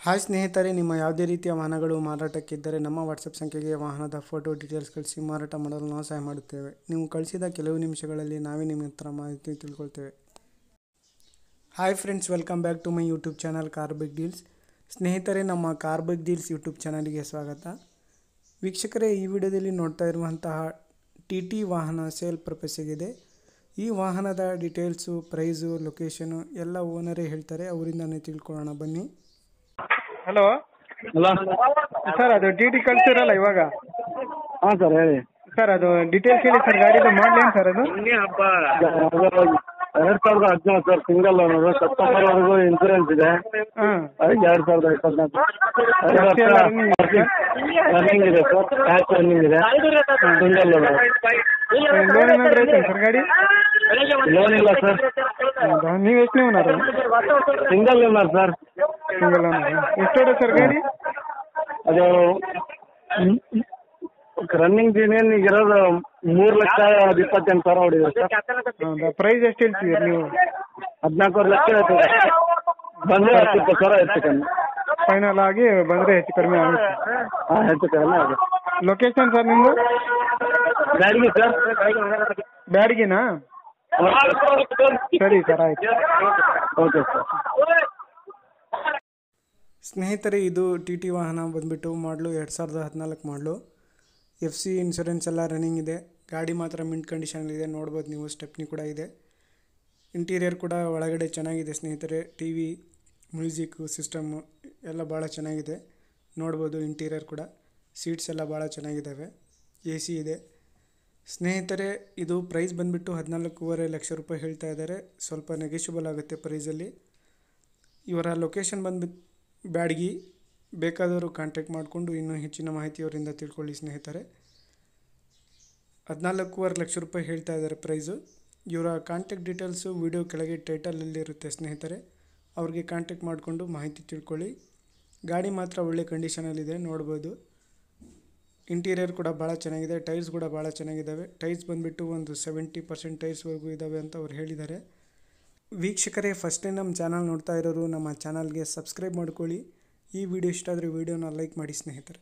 Hi ಸ್ನೇಹಿತರೆ, ನಿಮ್ಮ ಯಾವುದೇ ರೀತಿಯ ವಾಹನಗಳು ಮಾರಾಟಕ್ಕಿದ್ದರೆ ನಮ್ಮ ವಾಟ್ಸಪ್ ಸಂಖ್ಯೆಗೆ ವಾಹನದ ಫೋಟೋ ಡೀಟೇಲ್ಸ್ ಕಳಿಸಿ ಮಾರಾಟ ಮಾಡಲು ನಾವು ಸಹಾಯ ಮಾಡುತ್ತೇವೆ. ನೀವು ಕಳಿಸಿದ ಕೆಲವು ನಿಮಿಷಗಳಲ್ಲಿ ನಾವೇ ನಿಮ್ಮ ಹತ್ರ ಮಾಹಿತಿ ತಿಳ್ಕೊಳ್ತೇವೆ. Hi friends, welcome back to my YouTube channel car big deals. ಸ್ನೇಹಿತರೆ, ನಮ್ಮ ಕಾರ್ ಬಿಗ್ ಡೀಲ್ಸ್ ಯೂಟ್ಯೂಬ್ ಚಾನಲ್ಗೆ ಸ್ವಾಗತ. ವೀಕ್ಷಕರೇ, ಈ ವಿಡಿಯೋದಲ್ಲಿ ನೋಡ್ತಾ ಇರುವಂತಹ ಟಿ ವಾಹನ ಸೇಲ್ ಪರ್ಪಸ್ಸಿಗಿದೆ. ಈ ವಾಹನದ ಡೀಟೇಲ್ಸು, ಪ್ರೈಸು, ಲೊಕೇಶನು ಎಲ್ಲ ಓನರೇ ಹೇಳ್ತಾರೆ. ಅವರಿಂದನೇ ತಿಳ್ಕೊಳ್ಳೋಣ ಬನ್ನಿ. ಹಲೋ ಸರ್, ಅದು ಟಿ ಕಳಿಸಿರಲ್ಲ ಇವಾಗ? ಹಾಂ ಸರ್, ಹೇಳಿ ಸರ್. ಅದು ಡೀಟೇಲ್ಸ್ ಹೇಳಿ ಸರ್. ಗಾಡಿದು ಮಾಡಲೇನು ಸರ್? ಅದು 2017 ಸರ್, ಸಿಂಗಲ್ ಓನರು. ಸೆಪ್ಟೆಂಬರ್ವರೆಗೂ ಇನ್ಸೂರೆನ್ಸ್ ಇದೆ. ಹಾಂ, ಅದಕ್ಕೆ 2024 ರನ್ನಿಂಗ್ ಇದೆ ಸರ್. ಟ್ಯಾಕ್ಸ್ ರನ್ನಿಂಗ್ ಇದೆ. Single owner. ಲೋನ್ ಏನಾದರೂ ಐತೆ ಸರ್ ಗಾಡಿ? ಲೋನ್ ಇಲ್ಲ ಸರ್. ಹೌದಾ? ನೀವು ಎಷ್ಟು owner? Single owner sir. Single owner. ಎಷ್ಟು ಹೊಡೆ ಸರ್ ಗಾಡಿ? ಅದು ರನ್ನಿಂಗ್ ಏನೇನು ಇರೋದು 3,28,000 ಹೊಡಿದೆ ಸರ್. ಹೌದಾ? ಪ್ರೈಸ್ ಎಷ್ಟು ಹೇಳ್ತೀವಿ ನೀವು? 14 ಲಕ್ಷ ಹೇಳ್ತೀವಿ. ಬಂದರೆ 10,000 ಹೆಚ್ಚು ಕಮ್ಮಿ. ಫೈನಲ್ ಆಗಿ ಬಂದರೆ ಹೆಚ್ಚು ಕಡಿಮೆ ಆಗುತ್ತೆ. ಹಾಂ, ಹೆಚ್ಚು ಕಡಿಮೆ ಆಗುತ್ತೆ. ಲೊಕೇಶನ್ ಸರ್ ನಿಮ್ಮದು? ಬ್ಯಾಡಗಿ ಸರ್. ಬ್ಯಾಡಗಿನಾ? ಸರಿ ಸರ್, ಆಯ್ತು. Okay sir. ಸ್ನೇಹಿತರೆ, ಇದು ಟಿ ವಾಹನ ಬಂದುಬಿಟ್ಟು ಮಾಡಲು 2014 ಮಾಡಲು. FC ಇನ್ಶೂರೆನ್ಸ್ ಎಲ್ಲ ರನ್ನಿಂಗ್ ಇದೆ. ಗಾಡಿ ಮಾತ್ರ ಮಿಂಟ್ ಕಂಡೀಷನಲ್ಲಿದೆ. ನೋಡ್ಬೋದು ನೀವು, ಸ್ಟೆಪ್ನಿ ಕೂಡ ಇದೆ. ಇಂಟೀರಿಯರ್ ಕೂಡ ಒಳಗಡೆ ಚೆನ್ನಾಗಿದೆ ಸ್ನೇಹಿತರೆ. TV, ಮ್ಯೂಸಿಕ್ಕು ಸಿಸ್ಟಮ್ಮು ಎಲ್ಲ ಭಾಳ ಚೆನ್ನಾಗಿದೆ. ನೋಡ್ಬೋದು ಇಂಟೀರಿಯರ್ ಕೂಡ. ಸೀಟ್ಸ್ ಎಲ್ಲ ಭಾಳ ಚೆನ್ನಾಗಿದ್ದಾವೆ. AC ಇದೆ. ಸ್ನೇಹಿತರೆ, ಇದು ಪ್ರೈಸ್ ಬಂದುಬಿಟ್ಟು 14.5 ಲಕ್ಷ ರೂಪಾಯಿ ಹೇಳ್ತಾ ಇದ್ದಾರೆ. ಸ್ವಲ್ಪ ನೆಗೆಷಿಬಲ್ ಆಗುತ್ತೆ ಪ್ರೈಸಲ್ಲಿ. ಇವರ ಲೊಕೇಶನ್ ಬಂದುಬಿಟ್ಟು ಬ್ಯಾಡಗಿ. ಬೇಕಾದವರು ಕಾಂಟ್ಯಾಕ್ಟ್ ಮಾಡಿಕೊಂಡು ಇನ್ನೂ ಹೆಚ್ಚಿನ ಮಾಹಿತಿ ಅವರಿಂದ ತಿಳ್ಕೊಳ್ಳಿ ಸ್ನೇಹಿತರೆ. 14.5 ಲಕ್ಷ ರೂಪಾಯಿ ಹೇಳ್ತಾ ಇದ್ದಾರೆ ಪ್ರೈಸು. ಇವರ ಕಾಂಟ್ಯಾಕ್ಟ್ ಡೀಟೇಲ್ಸು ವಿಡಿಯೋ ಕೆಳಗೆ ಟೈಟಲಲ್ಲಿರುತ್ತೆ ಸ್ನೇಹಿತರೆ. ಅವ್ರಿಗೆ ಕಾಂಟ್ಯಾಕ್ಟ್ ಮಾಡಿಕೊಂಡು ಮಾಹಿತಿ ತಿಳ್ಕೊಳ್ಳಿ. ಗಾಡಿ ಮಾತ್ರ ಒಳ್ಳೆ ಕಂಡೀಷನಲ್ಲಿದೆ, ನೋಡ್ಬೋದು. ಇಂಟೀರಿಯರ್ ಕೂಡ ಭಾಳ ಚೆನ್ನಾಗಿದೆ. ಟೈರ್ಸ್ ಕೂಡ ಭಾಳ ಚೆನ್ನಾಗಿದ್ದಾವೆ. ಟೈರ್ಸ್ ಬಂದುಬಿಟ್ಟು ಒಂದು 70% ಟೈರ್ಸ್ವರೆಗೂ ಇದ್ದಾವೆ ಅಂತ ಅವ್ರು ಹೇಳಿದ್ದಾರೆ. ವೀಕ್ಷಕರೇ, ಫಸ್ಟ್ ಟೈಮ್ ನಮ್ಮ ಚಾನಲ್ ನೋಡ್ತಾ ಇರೋರು ನಮ್ಮ ಚಾನಲ್ಗೆ ಸಬ್ಸ್ಕ್ರೈಬ್ ಮಾಡ್ಕೊಳ್ಳಿ. ಈ ವಿಡಿಯೋ ಇಷ್ಟ ಆದರೆ ವಿಡಿಯೋನ ಲೈಕ್ ಮಾಡಿ ಸ್ನೇಹಿತರೆ.